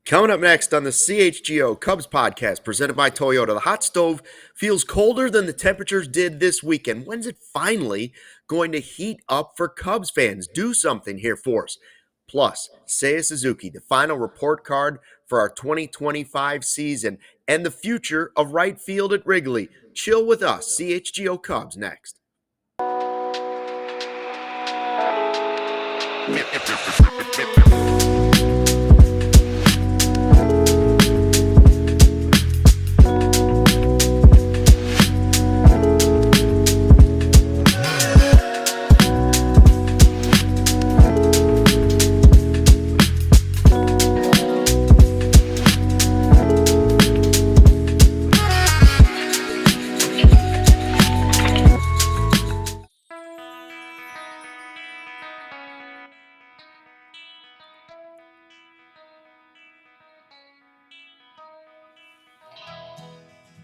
Coming up next on the CHGO Cubs podcast, presented by Toyota, the hot stove feels colder than the temperatures did this weekend. When's it finally going to heat up for Cubs fans? Do something here for us. Plus, Seiya Suzuki, the final report card for our 2025 season, and the future of right field at Wrigley. Chill with us, CHGO Cubs next.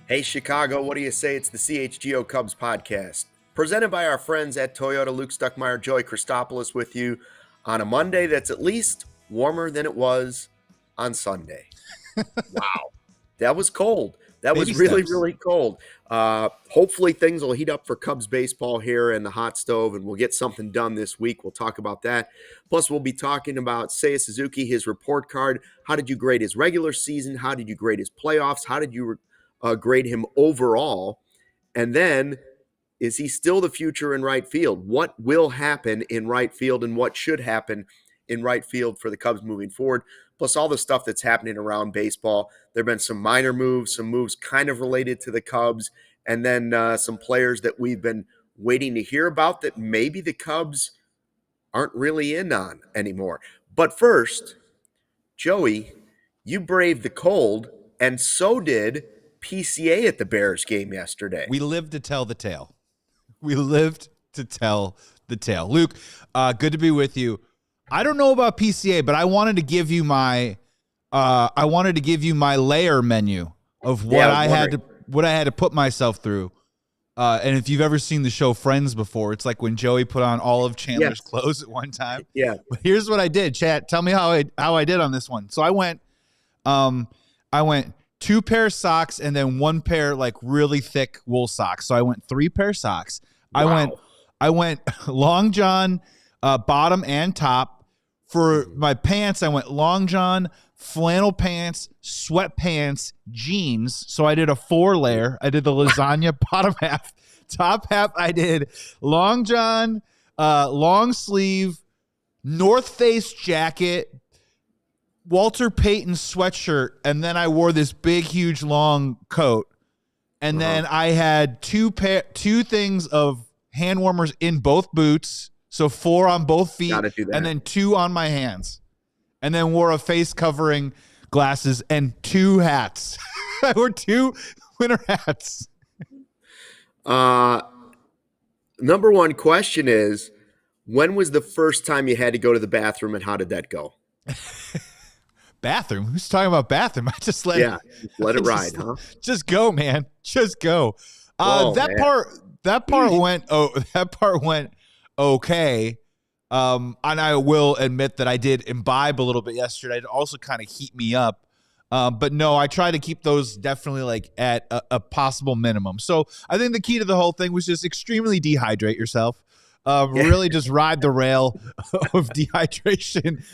Hey, Chicago, what do you say? It's the CHGO Cubs podcast, presented by our friends at Toyota. Luke Stuckmeyer, Joey Christopoulos with you on a Monday that's at least warmer than it was on Sunday. Wow, that was cold. That was really cold. Hopefully things will heat up for Cubs baseball here in the hot stove, and we'll get something done this week. We'll talk about that. Plus, we'll be talking about Seiya Suzuki, his report card. How did you grade his regular season? How did you grade his playoffs? How did you grade him overall? And then, is he still the future in right field? What will happen in right field and what should happen in right field for the Cubs moving forward? Plus all the stuff that's happening around baseball. There have been some minor moves, some moves kind of related to the Cubs, and then some players that we've been waiting to hear about that maybe the Cubs aren't really in on anymore. But first, Joey, you braved the cold, and so did PCA at the Bears game yesterday. We lived to tell the tale. Luke, good to be with you. I don't know about PCA, but I wanted to give you my layer menu of what I had to put myself through. And if you've ever seen the show Friends before, it's like when Joey put on all of Chandler's clothes at one time. Yeah. But here's what I did, chat. Tell me how I did on this one. So I went 2 pair of socks and then 1 pair like really thick wool socks. So I went 3 pair of socks. Wow. I went long john, bottom and top. For my pants, I went long john, flannel pants, sweatpants, jeans. So I did a 4-layer. I did the lasagna bottom half. Top half, I did long john, long sleeve, North Face jacket, Walter Payton sweatshirt, and then I wore this big, huge, long coat. And then I had 2 things of hand warmers in both boots, so 4 on both feet, and then 2 on my hands. And then wore a face covering, glasses, and 2 hats. I wore 2 winter hats. Number one question is, when was the first time you had to go to the bathroom, and how did that go? Bathroom? Who's talking about bathroom? I just let it ride, huh? Just go, man. Just go. That part went okay. And I will admit that I did imbibe a little bit yesterday. It also kind of heat me up. But no, I try to keep those definitely like at a possible minimum. So I think the key to the whole thing was just extremely dehydrate yourself. Really just ride the rail of dehydration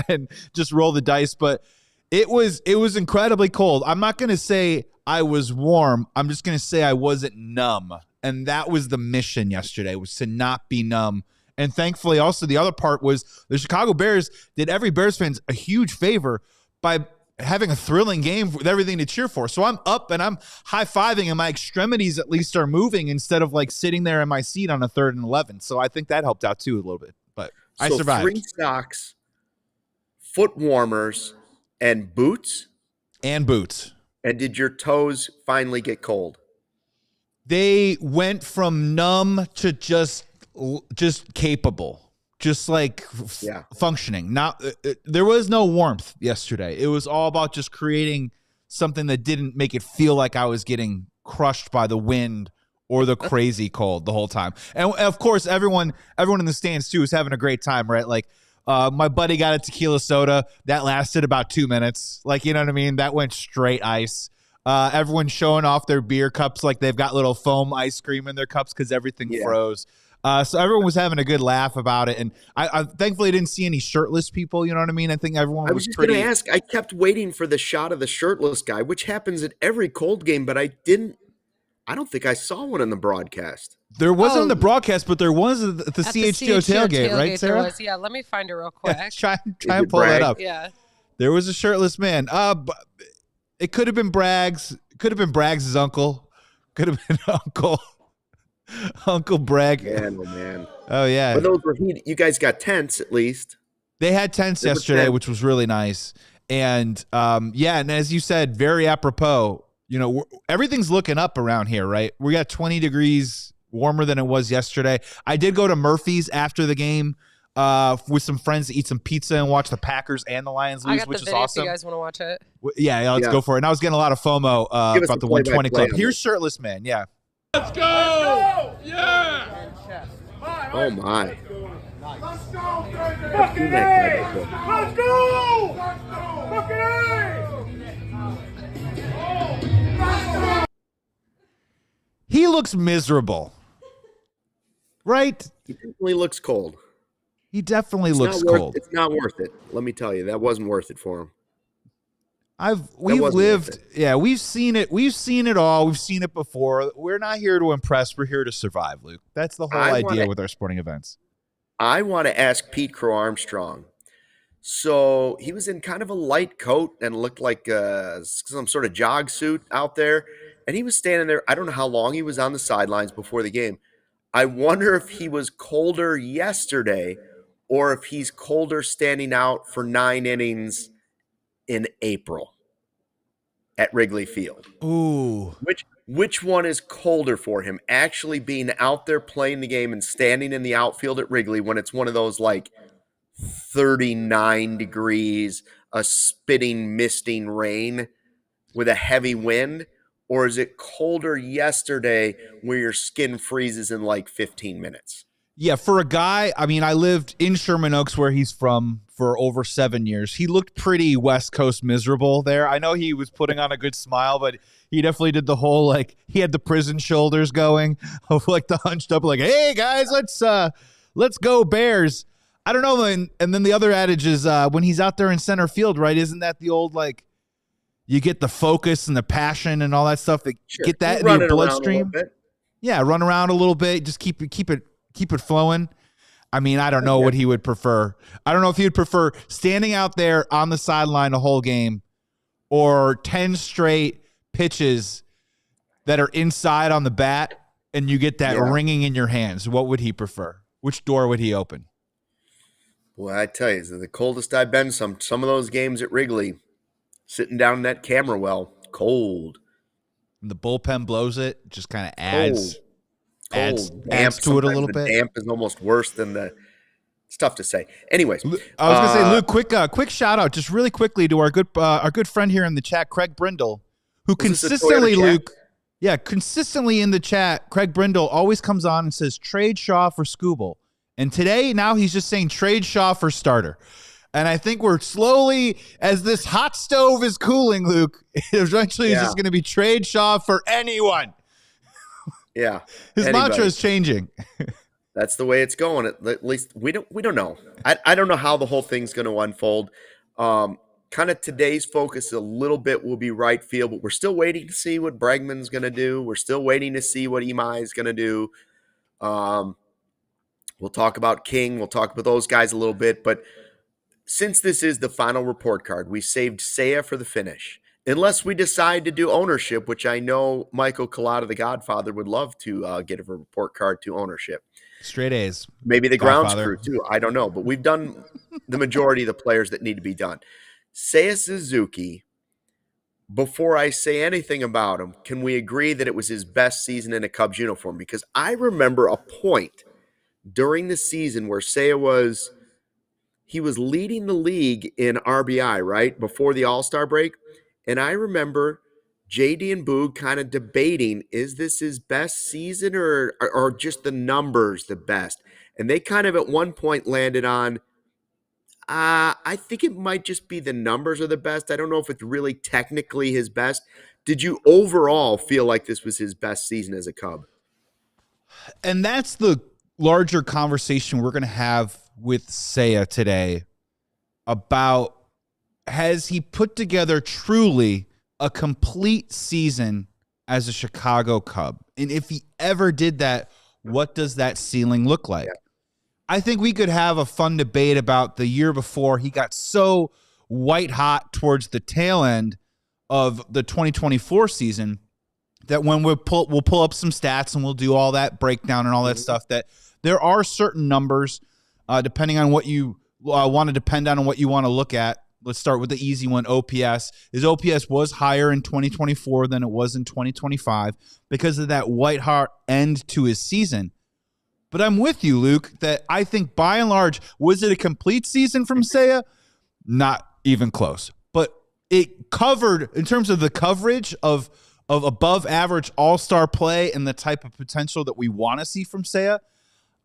and just roll the dice. But it was incredibly cold. I'm not going to say I was warm. I'm just going to say I wasn't numb. And that was the mission yesterday, was to not be numb. And thankfully also the other part was the Chicago Bears did every Bears fan a huge favor by having a thrilling game with everything to cheer for. So I'm up and I'm high-fiving and my extremities at least are moving instead of like sitting there in my seat on a 3rd and 11. So I think that helped out too a little bit, but I survived. 3 socks, foot warmers, and boots? And boots. And did your toes finally get cold? They went from numb to just capable. Just like functioning. Not there was no warmth yesterday. It was all about just creating something that didn't make it feel like I was getting crushed by the wind or the crazy cold the whole time. And of course, everyone in the stands too is having a great time, right? Like My buddy got a tequila soda that lasted about 2 minutes. Like, you know what I mean? That went straight ice. Everyone's showing off their beer cups like they've got little foam ice cream in their cups because everything froze. So everyone was having a good laugh about it. And I thankfully didn't see any shirtless people. You know what I mean? I think everyone I was just going to ask. I kept waiting for the shot of the shirtless guy, which happens at every cold game, but I don't think I saw one in the broadcast. There wasn't on the broadcast, but there was at the CHGO tailgate, right, Sarah? Yeah, let me find it real quick. Try and pull that up. Yeah. There was a shirtless man. It could have been Braggs. Could have been Braggs' uncle. Could have been Uncle Bragg. Man. Oh, yeah. But those were you guys got tents at least. They had tents yesterday, which was really nice. And, and as you said, very apropos, you know, everything's looking up around here, right? We got 20 degrees warmer than it was yesterday. I did go to Murphy's after the game with some friends to eat some pizza and watch the Packers and the Lions lose, which is awesome. If you guys want to watch it. Yeah, let's go for it. And I was getting a lot of FOMO about the 120 Club. Here's shirtless man, yeah. Let's go! Yeah! Oh, my. Let's go! Fucking A! Let's go! Fucking A! He looks miserable. Right? He definitely looks cold. He definitely looks cold. It's not worth it. Let me tell you, that wasn't worth it for him. We've seen it. We've seen it all. We've seen it before. We're not here to impress. We're here to survive, Luke. That's the whole idea with our sporting events. I want to ask Pete Crow-Armstrong. So he was in kind of a light coat and looked like some sort of jog suit out there. And he was standing there. I don't know how long he was on the sidelines before the game. I wonder if he was colder yesterday or if he's colder standing out for 9 innings in April at Wrigley Field. Ooh. Which one is colder for him? Actually being out there playing the game and standing in the outfield at Wrigley when it's one of those like 39 degrees, a spitting, misting rain with a heavy wind? Or is it colder yesterday where your skin freezes in like 15 minutes? Yeah, for a guy, I mean, I lived in Sherman Oaks where he's from for over 7 years. He looked pretty West Coast miserable there. I know he was putting on a good smile, but he definitely did the whole, like, he had the prison shoulders going of like the hunched up, like, hey guys, let's go Bears. I don't know. And then the other adage is when he's out there in center field, right? Isn't that the old, like, you get the focus and the passion and all that stuff that get that in your bloodstream? Yeah, run around a little bit. Just keep it flowing. I mean, I don't know what he would prefer. I don't know if he would prefer standing out there on the sideline the whole game or 10 straight pitches that are inside on the bat and you get that ringing in your hands. What would he prefer? Which door would he open? Well, I tell you, the coldest I've been some of those games at Wrigley, sitting down in that camera well, cold. And the bullpen blows it, just kind of adds Damp to it a little bit. Damp is almost worse than it's tough to say. Anyways, I was going to say, Luke, quick shout out, just really quickly to our good friend here in the chat, Craig Brindle, who consistently, Luke, consistently in the chat, Craig Brindle always comes on and says trade Shaw for Scooble, and today now he's just saying trade Shaw for starter. And I think we're slowly, as this hot stove is cooling, Luke, eventually it's just going to be trade Shaw for anyone. Yeah. His mantra is changing. That's the way it's going. At least we don't know. I don't know how the whole thing's going to unfold. Kind of today's focus a little bit will be right field, but we're still waiting to see what Bregman's going to do. We're still waiting to see what Imai is going to do. We'll talk about King. We'll talk about those guys a little bit, but since this is the final report card, we saved Seiya for the finish. Unless we decide to do ownership, which I know Michael Collada, the Godfather, would love to get a report card to ownership. Straight A's. Maybe the grounds crew, too. I don't know. But we've done the majority of the players that need to be done. Seiya Suzuki, before I say anything about him, can we agree that it was his best season in a Cubs uniform? Because I remember a point during the season where Seiya was leading the league in RBI, right, before the All-Star break. And I remember JD and Boog kind of debating, is this his best season or just the numbers the best? And they kind of at one point landed on I think it might just be the numbers are the best. I don't know if it's really technically his best. Did you overall feel like this was his best season as a Cub? And that's the larger conversation we're going to have with Seiya today about, has he put together truly a complete season as a Chicago Cub? And if he ever did that, what does that ceiling look like? Yeah. I think we could have a fun debate about the year before he got so white hot towards the tail end of the 2024 season that when we'll pull up some stats and we'll do all that breakdown and all that stuff, that there are certain numbers, depending on what you want to depend on and what you want to look at. Let's start with the easy one, OPS. His OPS was higher in 2024 than it was in 2025 because of that white hot end to his season. But I'm with you, Luke, that I think by and large, was it a complete season from Seiya? Not even close. But it covered, in terms of the coverage of above average all-star play and the type of potential that we want to see from Seiya,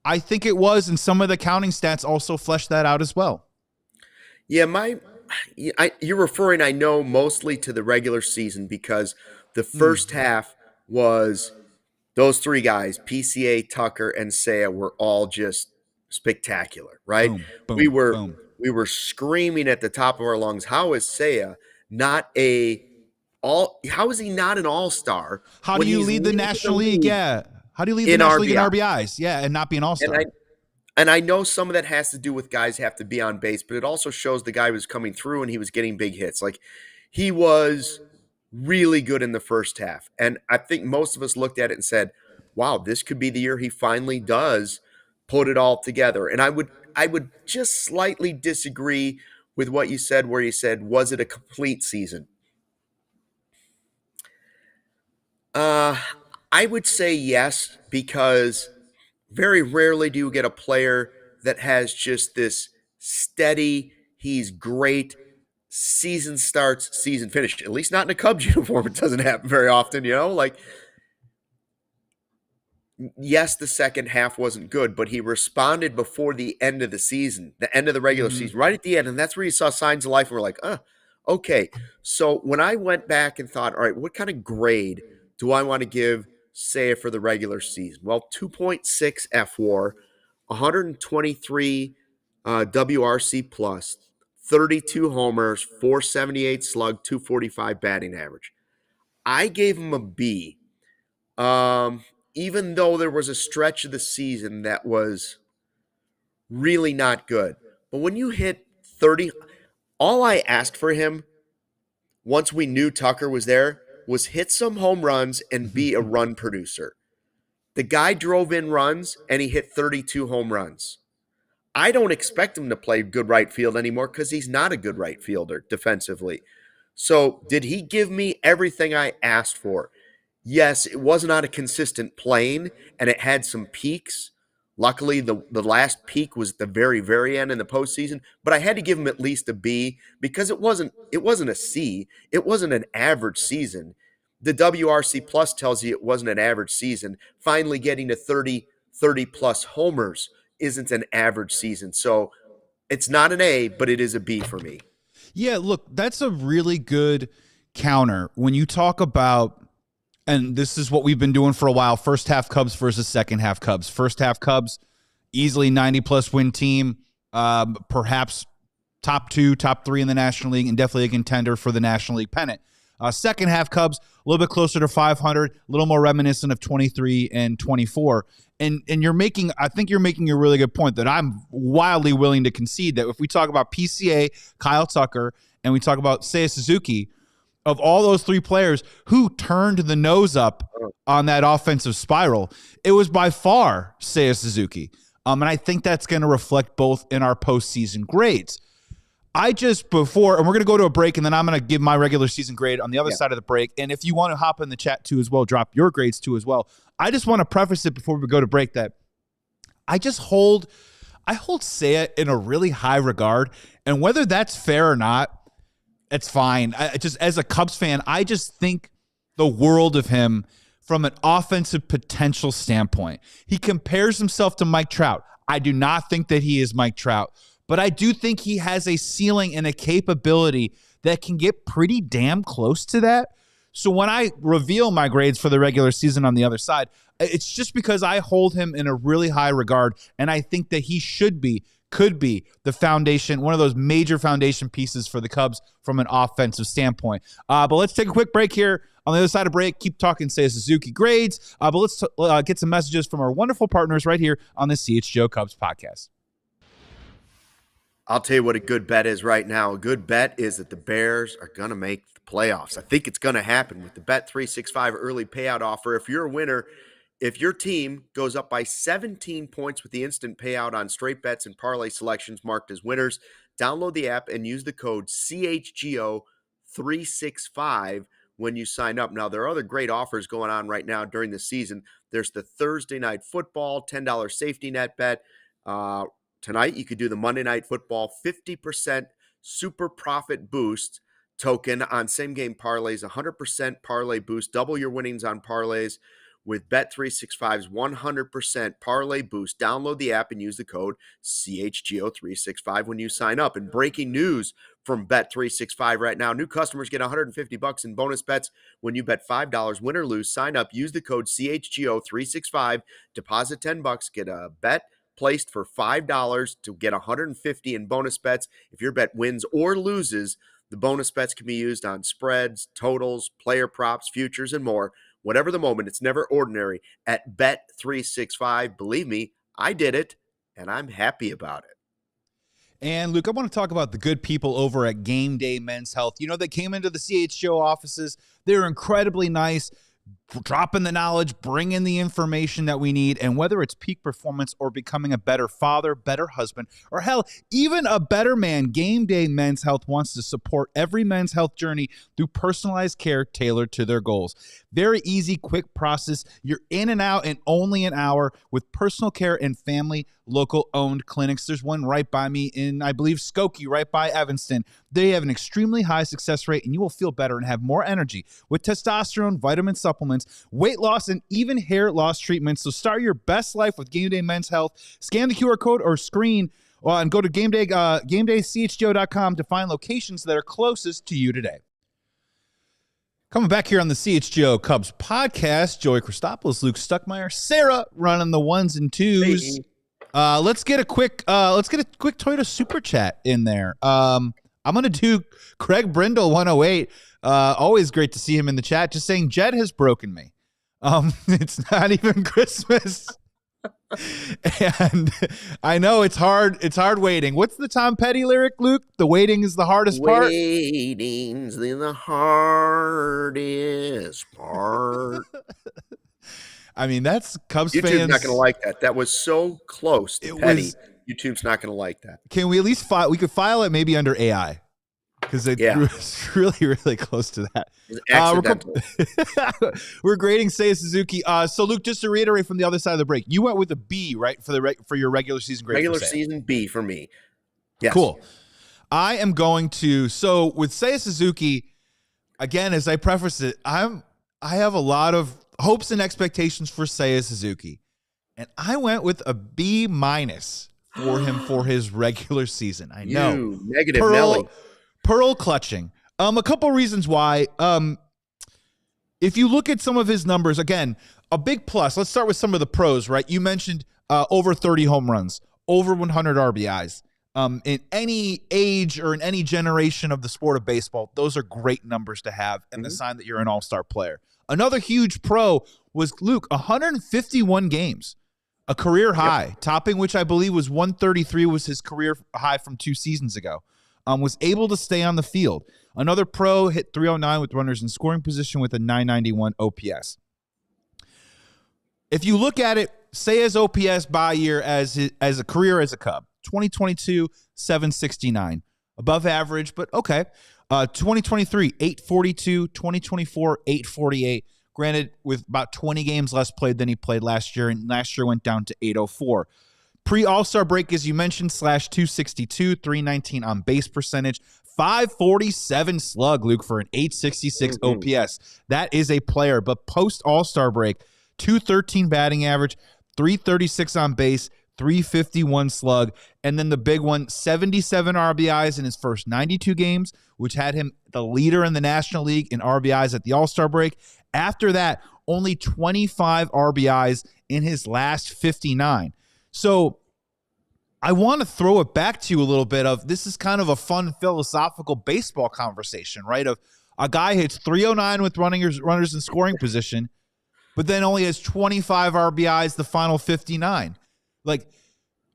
I think it was, and some of the counting stats also fleshed that out as well. Yeah, you're referring, I know, mostly to the regular season because the first half was those three guys, PCA, Tucker, and Seiya, were all just spectacular, right? Boom, boom, we were screaming at the top of our lungs, how is Seiya how is he not an all-star? How do you lead the National League? Yeah. How do you lead the National League in RBIs? Yeah, and not be an all-star. And I know some of that has to do with guys have to be on base, but it also shows the guy was coming through and he was getting big hits. Like, he was really good in the first half. And I think most of us looked at it and said, wow, this could be the year he finally does put it all together. And I would just slightly disagree with what you said, where you said, was it a complete season? I would say yes, because very rarely do you get a player that has just this steady, he's great, season starts, season finished. At least not in a Cubs uniform. It doesn't happen very often, Like, yes, the second half wasn't good, but he responded before the end of the season, the end of the regular season, right at the end. And that's where you saw signs of life. And we're like, okay. So when I went back and thought, all right, what kind of grade do I want to give Seiya for the regular season? Well, 2.6 FWAR, 123 WRC plus, 32 homers, 478 slug, 245 batting average. I gave him a B. Even though there was a stretch of the season that was really not good. But when you hit 30, all I asked for him once we knew Tucker was there was hit some home runs and be a run producer. The guy drove in runs and he hit 32 home runs. I don't expect him to play good right field anymore because he's not a good right fielder defensively. So did he give me everything I asked for? Yes, it was not a consistent playing, and it had some peaks. Luckily, the last peak was at the very, very end in the postseason, but I had to give him at least a B because it wasn't a C. It wasn't an average season. The WRC plus tells you it wasn't an average season. Finally getting to 30 plus homers isn't an average season. So it's not an A, but it is a B for me. Yeah, look, that's a really good counter when you talk about, and this is what we've been doing for a while, first half Cubs versus second half Cubs. First half Cubs, easily 90-plus win team, perhaps top 2, top 3 in the National League, and definitely a contender for the National League pennant. Second half Cubs, a little bit closer to 500, a little more reminiscent of 23 and 24. And I think you're making a really good point that I'm wildly willing to concede that if we talk about PCA, Kyle Tucker, and we talk about Seiya Suzuki, of all those three players who turned the nose up on that offensive spiral, it was by far Seiya Suzuki. And I think that's going to reflect both in our postseason grades. And we're going to go to a break, and then I'm going to give my regular season grade on the other side of the break. And if you want to hop in the chat too as well, drop your grades too as well. I just want to preface it before we go to break that I hold Seiya in a really high regard, and whether that's fair or not, it's fine. As a Cubs fan, I just think the world of him from an offensive potential standpoint. He compares himself to Mike Trout. I do not think that he is Mike Trout, but I do think he has a ceiling and a capability that can get pretty damn close to that. So when I reveal my grades for the regular season on the other side, it's just because I hold him in a really high regard, and I think that he could be the foundation, one of those major foundation pieces for the Cubs from an offensive standpoint. But let's take a quick break here. On the other side of break, keep talking Seiya Suzuki grades, but let's get some messages from our wonderful partners right here on the CHGO Cubs podcast. I'll tell you what a good bet is right now. A good bet is that the Bears are going to make the playoffs. I think it's going to happen with the Bet365 early payout offer. If you're a winner, if your team goes up by 17 points with the instant payout on straight bets and parlay selections marked as winners, download the app and use the code CHGO365 when you sign up. Now, there are other great offers going on right now during the season. There's the Thursday Night Football $10 safety net bet. Tonight, you could do the Monday Night Football 50% super profit boost token on same-game parlays, 100% parlay boost, double your winnings on parlays with Bet365's 100% parlay boost. Download the app and use the code CHGO365 when you sign up. And breaking news from Bet365 right now, new customers get $150 in bonus bets when you bet $5, win or lose. Sign up, use the code CHGO365, deposit $10, get a bet placed for $5 to get $150 in bonus bets. If your bet wins or loses, the bonus bets can be used on spreads, totals, player props, futures, and more. Whatever the moment, it's never ordinary at Bet365. Believe me, I did it, and I'm happy about it. And, Luke, I want to talk about the good people over at Game Day Men's Health. You know, they came into the CHGO offices. They're incredibly nice, dropping the knowledge, bringing the information that we need. And whether it's peak performance or becoming a better father, better husband, or hell, even a better man, Game Day Men's Health wants to support every men's health journey through personalized care tailored to their goals. Very easy, quick process. You're in and out in only an hour with personal care and family local owned clinics. There's one right by me in, I believe, Skokie, right by Evanston. They have an extremely high success rate, and you will feel better and have more energy with testosterone, vitamin supplements, weight loss, and even hair loss treatments. So start your best life with Game Day Men's Health. Scan the QR code or screen and go to GameDayCHGO.com to find locations that are closest to you today. Coming back here on the CHGO Cubs podcast, Joey Christopoulos, Luke Stuckmeyer, Sarah running the ones and twos. Hey. Let's get a quick Toyota super chat in there. I'm gonna do Craig Brindle 108. Always great to see him in the chat. Just saying, Jed has broken me. It's not even Christmas, and I know it's hard. It's hard waiting. What's the Tom Petty lyric, Luke? The waiting is the hardest part. Waiting's the hardest part. I mean, that's Cubs YouTube's fans. not going to like that. That was so close to Petty. YouTube's not going to like that. Can we at least file? We could file it maybe under AI because it's really, really close to that. Accidental. We're grading Seiya Suzuki. So, Luke, just to reiterate from the other side of the break, you went with a B, right, for your regular season grade. Regular season B for me. Yes. Cool. I am going to. So with Seiya Suzuki, again, as I preface it, I have a lot of hopes and expectations for Seiya Suzuki, and I went with a B- for him for his regular season. I know. You negative Nelly. Pearl clutching. A couple reasons why. If you look at some of his numbers, again, a big plus. Let's start with some of the pros, right? You mentioned over 30 home runs, over 100 RBIs. In any age or in any generation of the sport of baseball, those are great numbers to have and the sign that you're an all-star player. Another huge pro was, Luke, 151 games, a career high, topping which I believe was 133 was his career high from 2 seasons ago. Was able to stay on the field. Another pro hit 309 with runners in scoring position with a 991 OPS. If you look at it, Seiya's OPS by year as a career as a Cub, 2022, 769. Above average, but okay. 2023, 842. 2024, 848. Granted, with about 20 games less played than he played last year, and last year went down to 804. Pre-All-Star break, as you mentioned, /262, 319 on base percentage, 547 slug, Luke, for an 866 OPS. That is a player, but post-All-Star break, 213 batting average, 336 on base, .351 slug. And then the big one, 77 RBIs in his first 92 games, which had him the leader in the National League in RBIs at the All-Star break. After that, only 25 RBIs in his last 59. So I want to throw it back to you a little bit of, this is kind of a fun philosophical baseball conversation, right? Of a guy hits 309 with runners in scoring position, but then only has 25 RBIs the final 59. Like,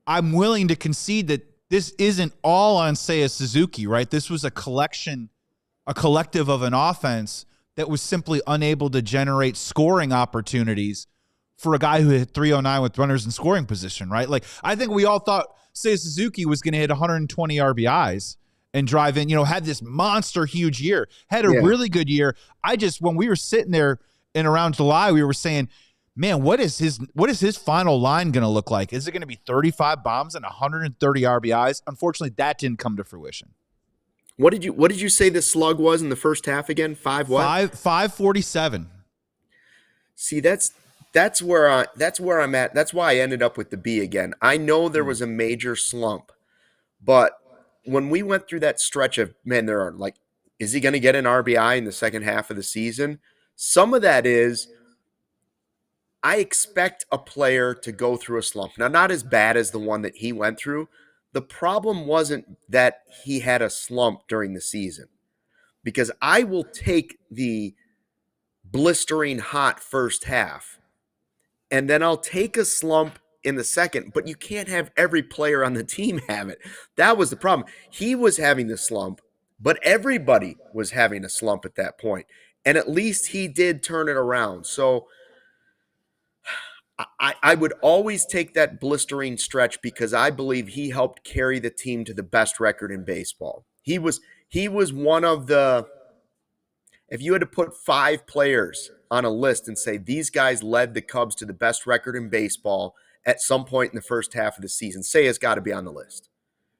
I'm willing to concede that this isn't all on Seiya Suzuki, right? This was a collective of an offense that was simply unable to generate scoring opportunities for a guy who hit 309 with runners in scoring position, right? Like, I think we all thought Seiya Suzuki was going to hit 120 RBIs and drive in, had this monster huge year, had a really good year. When we were sitting there in around July, we were saying, man, what is his final line going to look like? Is it going to be 35 bombs and 130 RBIs? Unfortunately, that didn't come to fruition. What did you say the slug was in the first half again? 547. See, that's where I'm at. That's why I ended up with the B again. I know there was a major slump, but when we went through that stretch of, man, there are like, is he going to get an RBI in the second half of the season? Some of that is, I expect a player to go through a slump. Now, not as bad as the one that he went through. The problem wasn't that he had a slump during the season, because I will take the blistering hot first half, and then I'll take a slump in the second, but you can't have every player on the team have it. That was the problem. He was having the slump, but everybody was having a slump at that point, and at least he did turn it around. So I would always take that blistering stretch because I believe he helped carry the team to the best record in baseball. He was one of the, if you had to put 5 players on a list and say these guys led the Cubs to the best record in baseball at some point in the first half of the season, Seiya's got to be on the list.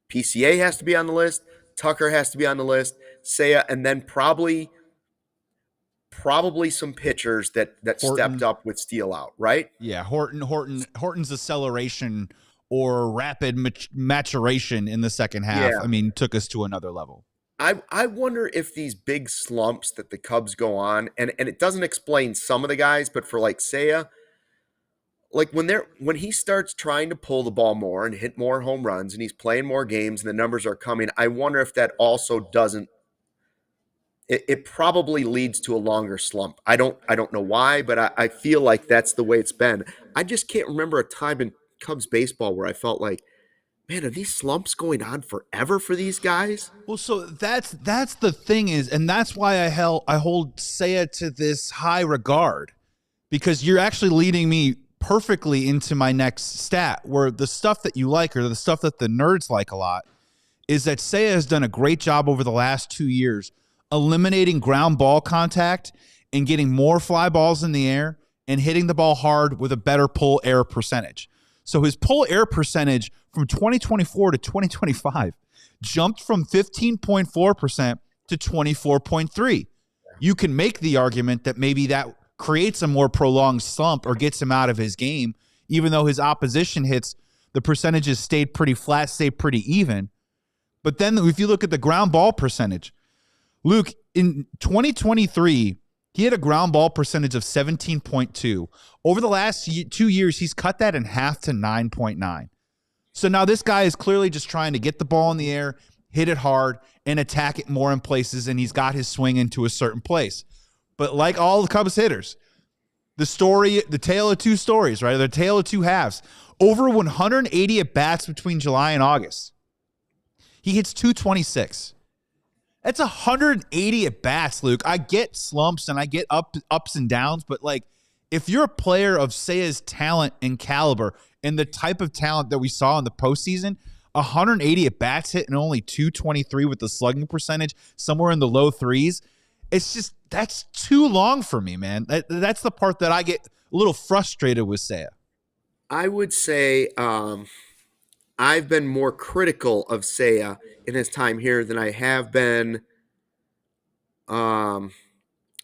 PCA has to be on the list. Tucker has to be on the list. Seiya, and then probably some pitchers that stepped up with steal out, right? Yeah, Horton's acceleration or rapid maturation in the second half, took us to another level. I wonder if these big slumps that the Cubs go on, and it doesn't explain some of the guys, but for like Seiya, like when he starts trying to pull the ball more and hit more home runs and he's playing more games and the numbers are coming, I wonder if that also doesn't, it probably leads to a longer slump. I don't know why, but I feel like that's the way it's been. I just can't remember a time in Cubs baseball where I felt like, man, are these slumps going on forever for these guys? Well, so that's the thing is, and that's why I hold Seiya to this high regard, because you're actually leading me perfectly into my next stat, where the stuff that you like, or the stuff that the nerds like a lot, is that Seiya has done a great job over the last 2 years eliminating ground ball contact and getting more fly balls in the air and hitting the ball hard with a better pull air percentage. So his pull air percentage from 2024 to 2025 jumped from 15.4% to 24.3%. You can make the argument that maybe that creates a more prolonged slump or gets him out of his game, even though his opposition hits, the percentages stayed pretty flat, stayed pretty even. But then if you look at the ground ball percentage, Luke, in 2023, he had a ground ball percentage of 17.2. Over the last 2 years, he's cut that in half to 9.9. So now this guy is clearly just trying to get the ball in the air, hit it hard, and attack it more in places, and he's got his swing into a certain place. But like all the Cubs hitters, the tale of two stories, right? The tale of two halves. Over 180 at-bats between July and August. He hits 226. That's 180 at-bats, Luke. I get slumps and I get ups and downs, but like, if you're a player of Seiya's talent and caliber and the type of talent that we saw in the postseason, 180 at-bats hit and only 223 with the slugging percentage, somewhere in the low threes, it's just, that's too long for me, man. That's the part that I get a little frustrated with Seiya. I would say I've been more critical of Seiya in his time here than I have been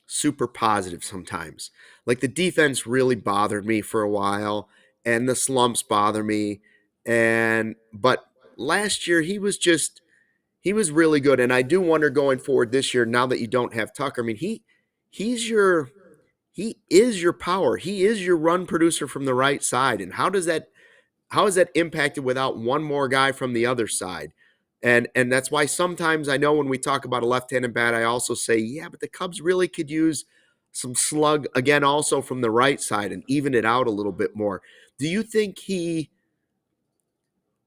super positive sometimes. Like, the defense really bothered me for a while, and the slumps bother me. But last year he was really good. And I do wonder going forward this year, now that you don't have Tucker, I mean, he is your power. He is your run producer from the right side. And how is that impacted without one more guy from the other side? And that's why sometimes I know when we talk about a left-handed bat, I also say, yeah, but the Cubs really could use some slug again also from the right side and even it out a little bit more. Do you think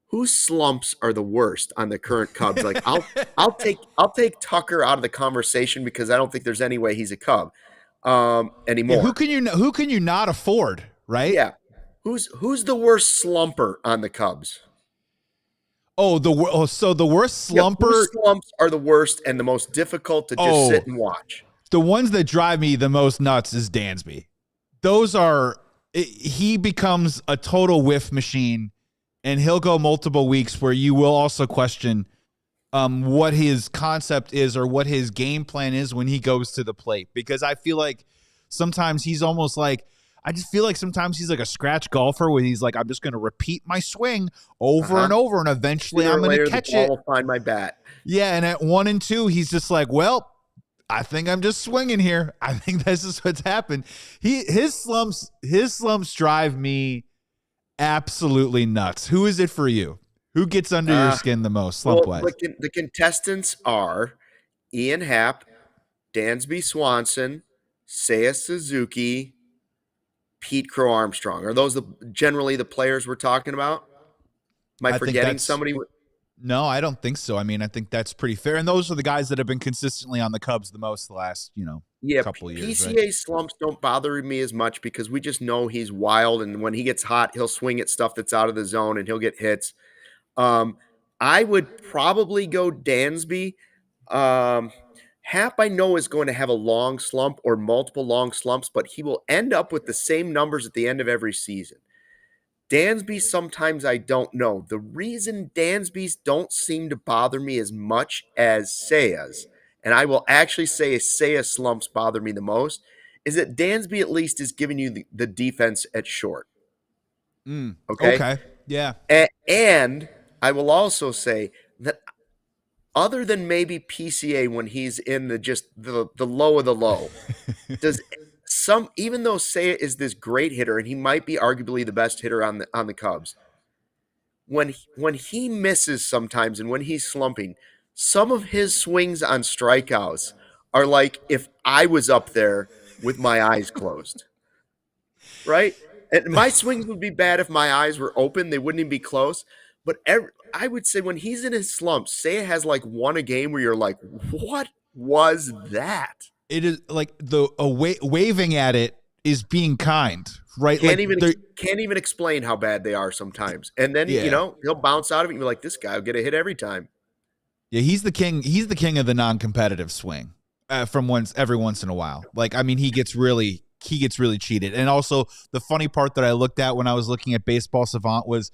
whose slumps are the worst on the current Cubs? Like I'll take Tucker out of the conversation because I don't think there's any way he's a Cub anymore. Yeah, who can you not afford, right? Yeah. Who's the worst slumper on the Cubs? So the worst slumper. Yeah, whose slumps are the worst and the most difficult to just sit and watch? The ones that drive me the most nuts is Dansby. He becomes a total whiff machine, and he'll go multiple weeks where you will also question what his concept is or what his game plan is when he goes to the plate. Because I feel like sometimes he's almost like, sometimes he's like a scratch golfer where he's like, I'm just going to repeat my swing over and over, and eventually I'm going to catch it. I'll find my bat. Yeah, and at 1 and 2, he's just like, well, I think I'm just swinging here. I think this is what's happened. His slumps drive me absolutely nuts. Who is it for you? Who gets under your skin the most, slump-wise? Well, the contestants are Ian Happ, Dansby Swanson, Seiya Suzuki, Pete Crow-Armstrong. Are those generally the players we're talking about? Am I forgetting somebody? No, I don't think so. I mean, I think that's pretty fair. And those are the guys that have been consistently on the Cubs the most the last, couple of years. PCA right? slumps don't bother me as much because we just know he's wild, and when he gets hot, he'll swing at stuff that's out of the zone and he'll get hits. I would probably go Dansby. Happ, I know, is going to have a long slump or multiple long slumps, but he will end up with the same numbers at the end of every season. Dansby, sometimes I don't know. The reason Dansby's don't seem to bother me as much as Seiya's, and I will actually say Seiya slumps bother me the most, is that Dansby at least is giving you the defense at short. Okay? Yeah. And I will also say that other than maybe PCA when he's in the low of the low, even though Seiya is this great hitter and he might be arguably the best hitter on the Cubs, when he misses sometimes and when he's slumping, some of his swings on strikeouts are like if I was up there with my eyes closed. Right? And my swings would be bad if my eyes were open. They wouldn't even be close. But I would say when he's in his slumps, Seiya has like one a game where you're like, what was that? It is like waving at it is being kind, right? Can't even explain how bad they are sometimes. And then, he'll bounce out of it and you're like, this guy will get a hit every time. Yeah, he's the king. He's the king of the non-competitive swing every once in a while. Like, I mean, he gets really cheated. And also the funny part that I looked at when I was looking at Baseball Savant was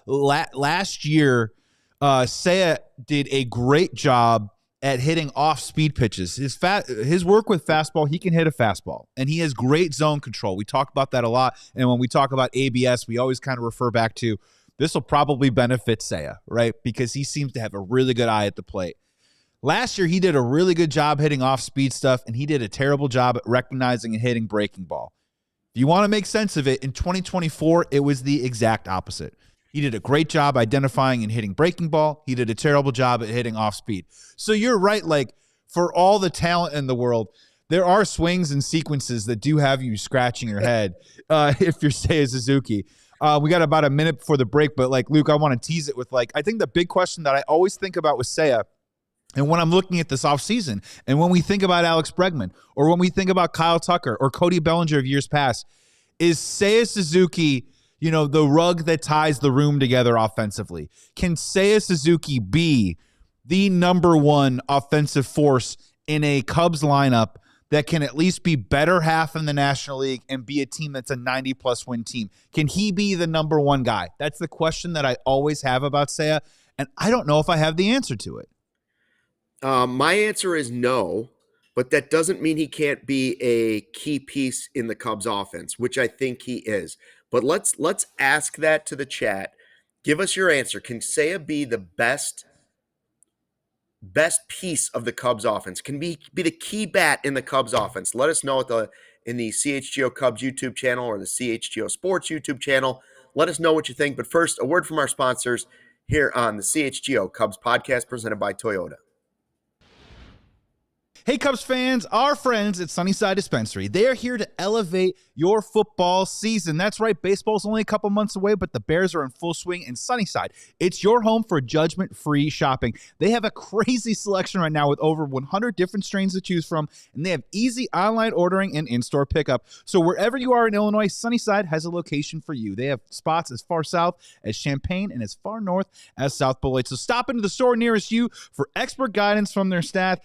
last year, Seiya did a great job at hitting off-speed pitches. His work with fastball, he can hit a fastball, and he has great zone control. We talk about that a lot, and when we talk about ABS, we always kind of refer back to this will probably benefit Seiya, right? Because he seems to have a really good eye at the plate. Last year, he did a really good job hitting off-speed stuff, and he did a terrible job at recognizing and hitting breaking ball. If you want to make sense of it, in 2024, it was the exact opposite. He did a great job identifying and hitting breaking ball. He did a terrible job at hitting off speed. So you're right. Like, for all the talent in the world, there are swings and sequences that do have you scratching your head if you're Seiya Suzuki. We got about a minute before the break, but like, Luke, I want to tease it with I think the big question that I always think about with Seiya, and when I'm looking at this offseason, and when we think about Alex Bregman, or when we think about Kyle Tucker or Cody Bellinger of years past, is Seiya Suzuki the rug that ties the room together offensively? Can Seiya Suzuki be the number one offensive force in a Cubs lineup that can at least be better half in the National League and be a team that's a 90-plus win team? Can he be the number one guy? That's the question that I always have about Seiya, and I don't know if I have the answer to it. My answer is no, but that doesn't mean he can't be a key piece in the Cubs offense, which I think he is. But let's ask that to the chat. Give us your answer. Can Seiya be the best piece of the Cubs offense? Can be the key bat in the Cubs offense? Let us know in the CHGO Cubs YouTube channel or the CHGO Sports YouTube channel. Let us know what you think. But first, a word from our sponsors here on the CHGO Cubs podcast presented by Toyota. Hey, Cubs fans, our friends at Sunnyside Dispensary, they are here to elevate your football season. That's right, baseball's only a couple months away, but the Bears are in full swing in Sunnyside. It's your home for judgment-free shopping. They have a crazy selection right now with over 100 different strains to choose from, and they have easy online ordering and in-store pickup. So wherever you are in Illinois, Sunnyside has a location for you. They have spots as far south as Champaign and as far north as South Beloit. So stop into the store nearest you for expert guidance from their staff.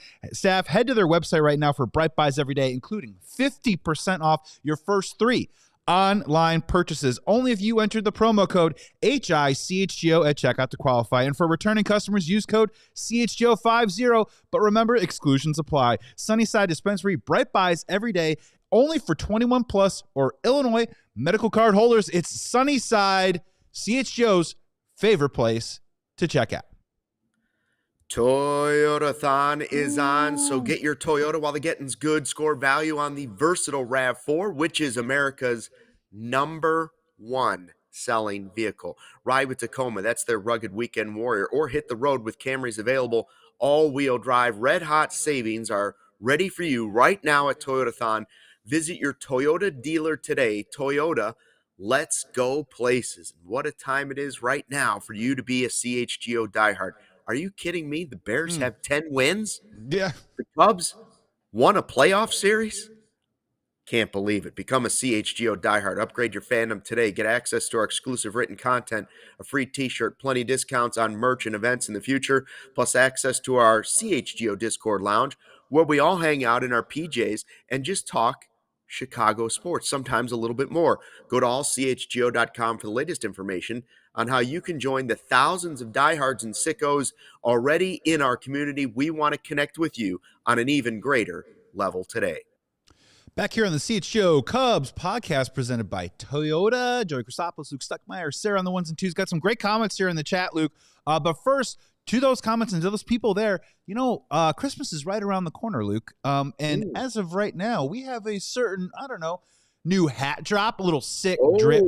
Head to their website right now for Bright Buys every day, including 50% off your first 3 online purchases. Only if you enter the promo code HICHGO at checkout to qualify. And for returning customers, use code CHGO50. But remember, exclusions apply. Sunnyside Dispensary, Bright Buys every day, only for 21 plus or Illinois medical card holders. It's Sunnyside, CHGO's favorite place to check out. Toyota-thon is on, so get your Toyota while the getting's good. Score value on the versatile RAV4, which is America's #1 selling vehicle. Ride with Tacoma, that's their rugged weekend warrior, or hit the road with Camrys available. All-wheel drive, red-hot savings are ready for you right now at Toyota-thon. Visit your Toyota dealer today. Toyota, let's go places. What a time it is right now for you to be a CHGO diehard. Are you kidding me? The Bears have 10 wins? Yeah. The Cubs won a playoff series? Can't believe it. Become a CHGO diehard. Upgrade your fandom today. Get access to our exclusive written content, a free t-shirt, plenty discounts on merch and events in the future, plus access to our CHGO Discord lounge where we all hang out in our PJs and just talk Chicago sports, sometimes a little bit more. Go to allchgo.com for the latest information on how you can join the thousands of diehards and sickos already in our community. We want to connect with you on an even greater level today. Back here on the CHGO Cubs podcast presented by Toyota. Joey Christopoulos, Luke Stuckmeyer, Sarah on the ones and twos. Got some great comments here in the chat, Luke. But first, to those comments and to those people there, Christmas is right around the corner, Luke. And as of right now, we have a certain, new hat drop, a little sick drip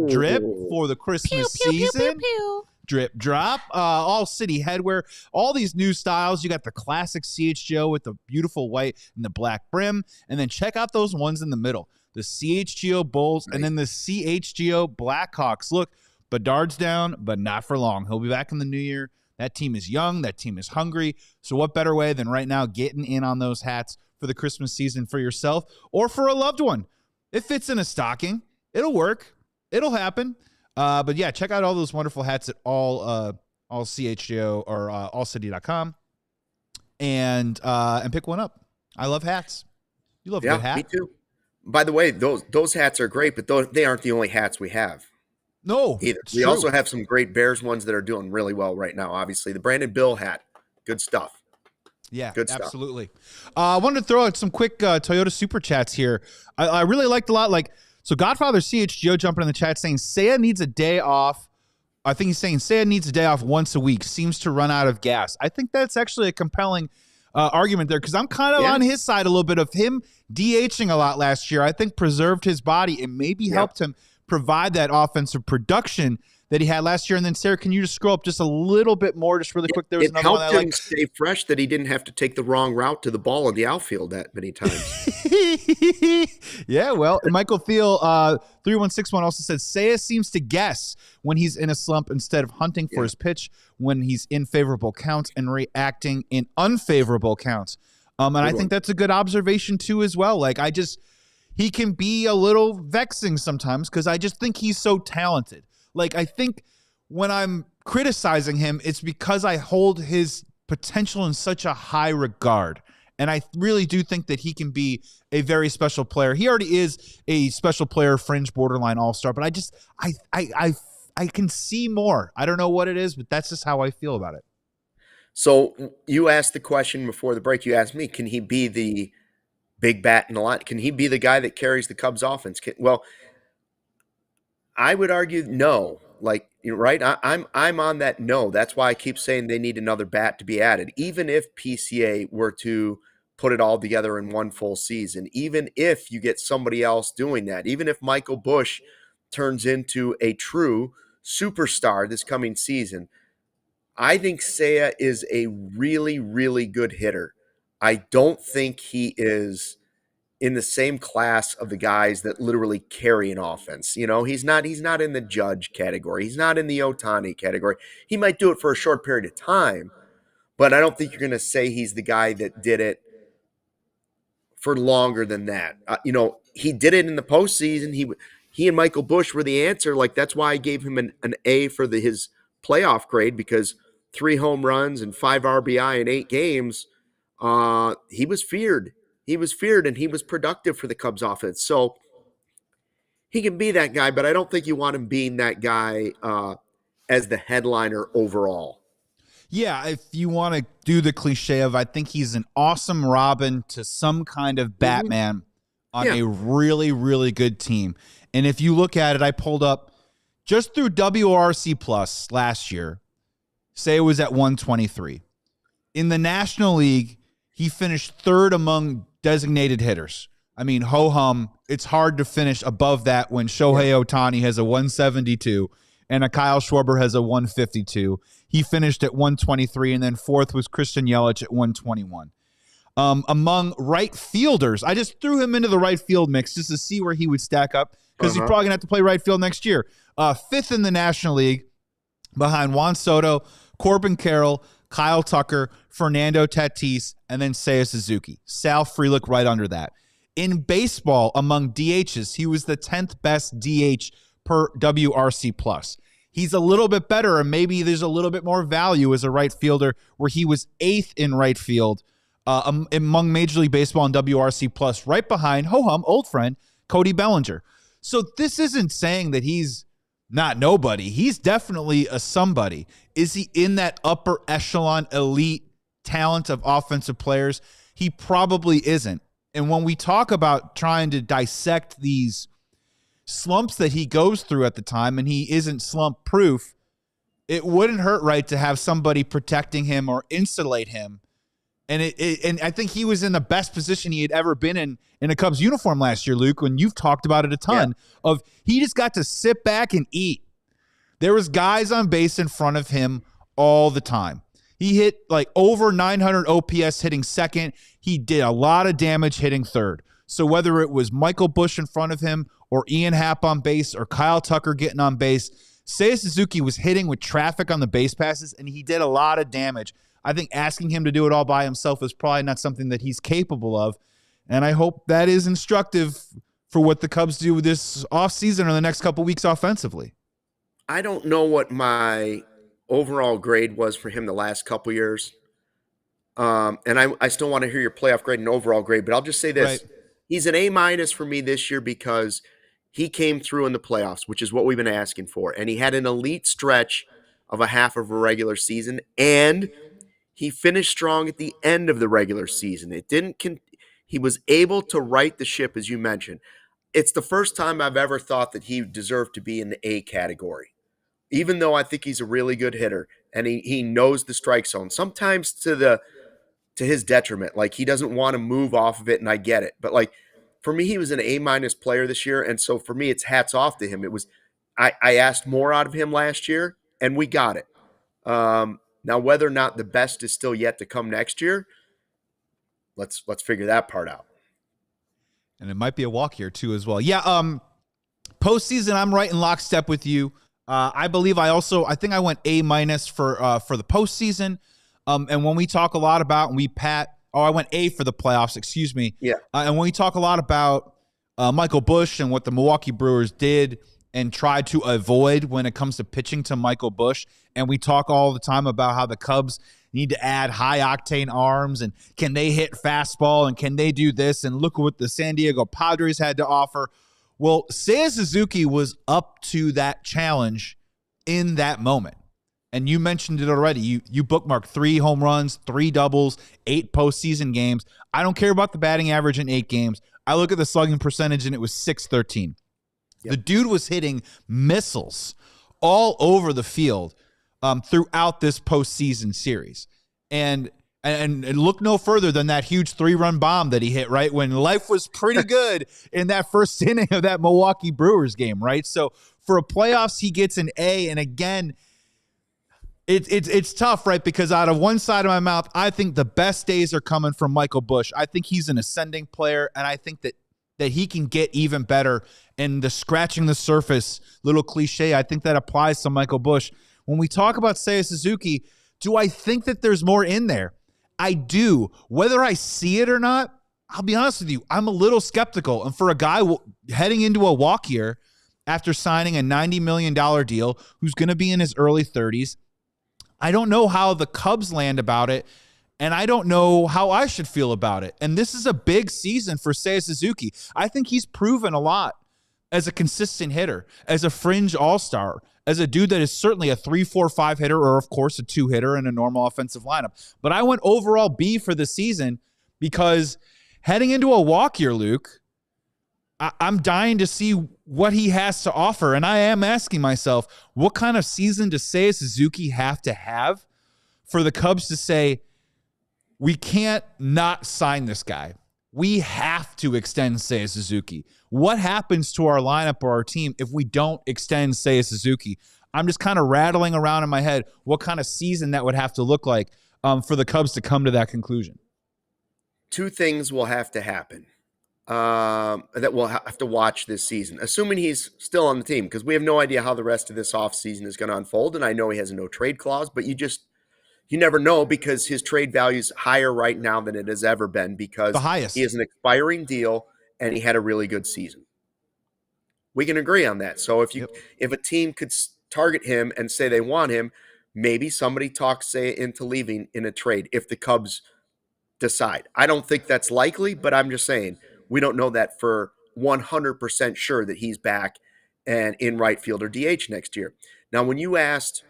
for the Christmas season. Pew, pew, pew. Drip drop, ALLCITY headwear, all these new styles. You got the classic CHGO with the beautiful white and the black brim, and then check out those ones in the middle, the CHGO Bulls, and then the CHGO Blackhawks. Look, Bedard's down, but not for long. He'll be back in the new year. That team is young. That team is hungry. So what better way than right now getting in on those hats for the Christmas season for yourself or for a loved one? It fits in a stocking. It'll work. It'll happen. But yeah, check out all those wonderful hats at all CHGO or allcity.com and pick one up. I love hats. You love a good hat? Me too. By the way, those hats are great, but they aren't the only hats we have. No, either. We also have some great Bears ones that are doing really well right now. Obviously, the Brandon Bill hat, good stuff. Yeah, good stuff. Absolutely. I wanted to throw out some quick Toyota super chats here. I really liked a lot. So Godfather CHGO jumping in the chat saying Seiya needs a day off. I think he's saying Seiya needs a day off once a week. Seems to run out of gas. I think that's actually a compelling argument there because I'm kind of on his side a little bit of him DHing a lot last year. I think preserved his body and maybe helped him provide that offensive production that he had last year. And then, Sarah, can you just scroll up just a little bit more, just really quick? There was another one I helped him stay fresh, that he didn't have to take the wrong route to the ball in the outfield that many times. Yeah, well, Michael Thiel, 3161 also says, Seiya seems to guess when he's in a slump instead of hunting for his pitch when he's in favorable counts and reacting in unfavorable counts. And I think that's a good observation, too, as well. He can be a little vexing sometimes because I just think he's so talented. I think when I'm criticizing him, it's because I hold his potential in such a high regard. And I really do think that he can be a very special player. He already is a special player, fringe, borderline all-star. But I can see more. I don't know what it is, but that's just how I feel about it. So you asked the question before the break. You asked me, can he be the big bat in the line? Can he be the guy that carries the Cubs offense? Well, I would argue no. Like, right? I'm on that no. That's why I keep saying they need another bat to be added. Even if PCA were to put it all together in one full season, even if you get somebody else doing that, even if Michael Busch turns into a true superstar this coming season, I think Seiya is a really, really good hitter. I don't think he is in the same class of the guys that literally carry an offense. He's not in the Judge category. He's not in the Ohtani category. He might do it for a short period of time, but I don't think you're going to say he's the guy that did it for longer than that. He did it in the postseason. He and Michael Busch were the answer. Like, that's why I gave him an A for his playoff grade, because 3 home runs and 5 RBI in 8 games, he was feared. He was feared, and he was productive for the Cubs offense. So he can be that guy, but I don't think you want him being that guy as the headliner overall. Yeah, if you want to do the cliche of, I think he's an awesome Robin to some kind of Batman on a really, really good team. And if you look at it, I pulled up just through WRC Plus last year, say it was at 123. In the National League, he finished 3rd among designated hitters. I mean, ho-hum, it's hard to finish above that when Shohei Ohtani has a 172 and a Kyle Schwarber has a 152. He finished at 123, and then 4th was Christian Yelich at 121. Among right fielders, I just threw him into the right field mix just to see where he would stack up, because he's probably going to have to play right field next year. 5th in the National League behind Juan Soto, Corbin Carroll, Kyle Tucker, Fernando Tatis, and then Seiya Suzuki. Sal Frelick right under that. In baseball, among DHs, he was the 10th best DH per WRC+. He's a little bit better, and maybe there's a little bit more value as a right fielder, where he was 8th in right field among Major League Baseball and WRC+, right behind, ho-hum, old friend, Cody Bellinger. So this isn't saying that he's not nobody. He's definitely a somebody. Is he in that upper echelon elite talent of offensive players? He probably isn't. And when we talk about trying to dissect these slumps that he goes through at the time, and he isn't slump proof, it wouldn't hurt right to have somebody protecting him or insulate him. And and I think he was in the best position he had ever been in a Cubs uniform last year, Luke, when you've talked about it a ton, of he just got to sit back and eat. There was guys on base in front of him all the time. He hit like over 900 OPS hitting 2nd. He did a lot of damage hitting 3rd. So whether it was Michael Busch in front of him or Ian Happ on base or Kyle Tucker getting on base, Seiya Suzuki was hitting with traffic on the base passes, and he did a lot of damage. I think asking him to do it all by himself is probably not something that he's capable of. And I hope that is instructive for what the Cubs do this offseason or the next couple weeks offensively. I don't know what my overall grade was for him the last couple years. And I still want to hear your playoff grade and overall grade, but I'll just say this. Right. He's an A- for me this year because he came through in the playoffs, which is what we've been asking for. And he had an elite stretch of a half of a regular season, and he finished strong at the end of the regular season. He was able to right the ship, as you mentioned. It's the first time I've ever thought that he deserved to be in the A category, even though I think he's a really good hitter and he knows the strike zone, sometimes to his detriment. Like, he doesn't want to move off of it, and I get it. But like, for me, he was an A- player this year, and so for me, it's hats off to him. It was I asked more out of him last year, and we got it. Now, whether or not the best is still yet to come next year, let's figure that part out. And it might be a walk here too as well. Yeah, postseason, I'm right in lockstep with you. I believe I think I went A- for the postseason. And when we talk a lot about, I went A for the playoffs, excuse me. Yeah. And when we talk a lot about Michael Busch and what the Milwaukee Brewers did and tried to avoid when it comes to pitching to Michael Busch, and we talk all the time about how the Cubs need to add high-octane arms, and can they hit fastball, and can they do this, and look what the San Diego Padres had to offer. Well, Seiya Suzuki was up to that challenge in that moment. And you mentioned it already. You bookmarked 3 home runs, 3 doubles, 8 postseason games. I don't care about the batting average in 8 games. I look at the slugging percentage, and it was .613. Yep. The dude was hitting missiles all over the field throughout this postseason series. And look no further than that huge 3-run bomb that he hit, right, when life was pretty good in that first inning of that Milwaukee Brewers game, right? So for a playoffs, he gets an A. And again, it's tough, right? Because out of one side of my mouth, I think the best days are coming from Michael Busch. I think he's an ascending player, and I think that he can get even better. And the scratching the surface, little cliche, I think that applies to Michael Busch. When we talk about Seiya Suzuki, do I think that there's more in there? I do. Whether I see it or not, I'll be honest with you, I'm a little skeptical. And for a guy heading into a walk year after signing a $90 million deal who's going to be in his early 30s, I don't know how the Cubs land about it, and I don't know how I should feel about it. And this is a big season for Seiya Suzuki. I think he's proven a lot as a consistent hitter, as a fringe all-star, as a dude that is certainly a 3-4-5 hitter, or of course a 2-hitter in a normal offensive lineup. But I went overall B for the season because heading into a walk year, Luke, I'm dying to see what he has to offer. And I am asking myself, what kind of season does Seiya Suzuki have to have for the Cubs to say, we can't not sign this guy? We have to extend Seiya Suzuki. What happens to our lineup or our team if we don't extend Seiya Suzuki? I'm just kind of rattling around in my head what kind of season that would have to look like for the Cubs to come to that conclusion. Two things will have to happen that we'll have to watch this season, assuming he's still on the team, because we have no idea how the rest of this offseason is going to unfold. And I know he has a no-trade clause, but you never know, because his trade value is higher right now than it has ever been, because the highest. He has an expiring deal and he had a really good season. We can agree on that. So if a team could target him and say they want him, maybe somebody talks Seiya into leaving in a trade if the Cubs decide. I don't think that's likely, but I'm just saying we don't know that for 100% sure that he's back and in right field or DH next year. Now, when you asked,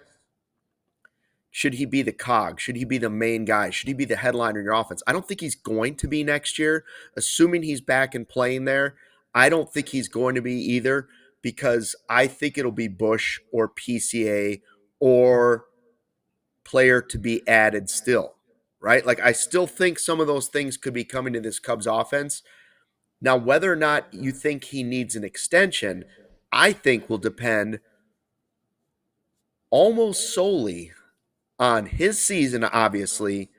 should he be the cog? Should he be the main guy? Should he be the headliner in your offense? I don't think he's going to be next year. Assuming he's back and playing there, I don't think he's going to be either, because I think it'll be Busch or PCA or player to be added still, right? Like, I still think some of those things could be coming to this Cubs offense. Now, whether or not you think he needs an extension, I think will depend almost solely on his season, obviously,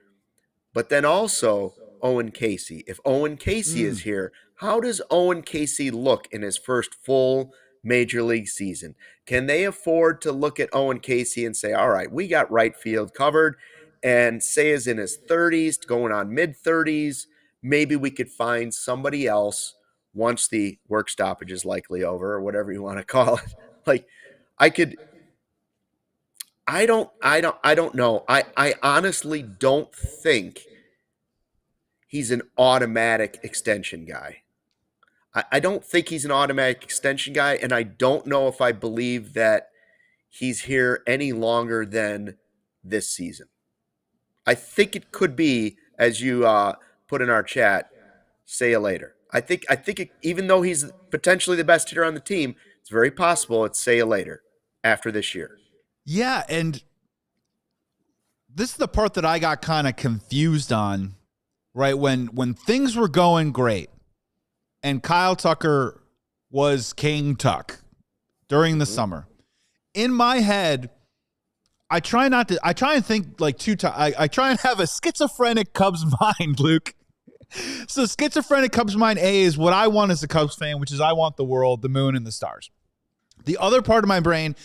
but then also Owen Caissie. If Owen Caissie is here, how does Owen Caissie look in his first full major league season? Can they afford to look at Owen Caissie and say, all right, we got right field covered, and Seiya's in his 30s, going on mid-30s, maybe we could find somebody else once the work stoppage is likely over, or whatever you want to call it. Like, I don't know. I honestly don't think he's an automatic extension guy. I don't think he's an automatic extension guy, and I don't know if I believe that he's here any longer than this season. I think it could be, as you put in our chat, say it later. I think even though he's potentially the best hitter on the team, it's very possible it's say it later after this year. Yeah, and this is the part that I got kind of confused on, right? When things were going great and Kyle Tucker was King Tuck during the summer. In my head, I try and think like I try and have a schizophrenic Cubs mind, Luke. So schizophrenic Cubs mind A is what I want as a Cubs fan, which is I want the world, the moon, and the stars. The other part of my brain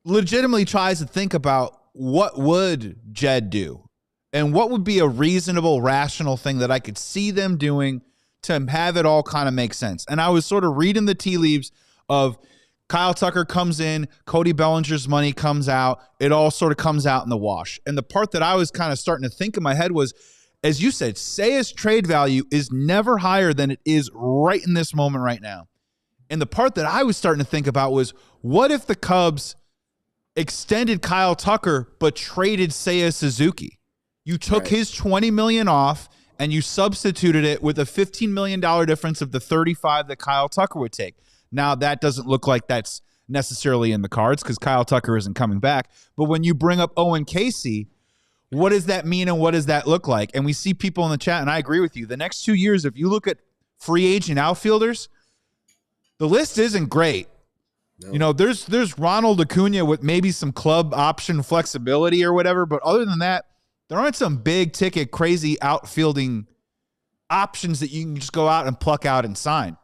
legitimately tries to think about what would Jed do and what would be a reasonable, rational thing that I could see them doing to have it all kind of make sense. And I was sort of reading the tea leaves of Kyle Tucker comes in, Cody Bellinger's money comes out. It all sort of comes out in the wash. And the part that I was kind of starting to think in my head was, as you said, Seiya's trade value is never higher than it is right in this moment right now. And the part that I was starting to think about was, what if the Cubs extended Kyle Tucker but traded Seiya Suzuki? You took his $20 million off and you substituted it with a $15 million difference of the $35 that Kyle Tucker would take. Now, that doesn't look like that's necessarily in the cards because Kyle Tucker isn't coming back. But when you bring up Owen Caissie, what does that mean and what does that look like? And we see people in the chat, and I agree with you. The next 2 years, if you look at free agent outfielders, the list isn't great. No. You know, there's Ronald Acuna with maybe some club option flexibility or whatever, but other than that, there aren't some big ticket, crazy outfielding options that you can just go out and pluck out and sign.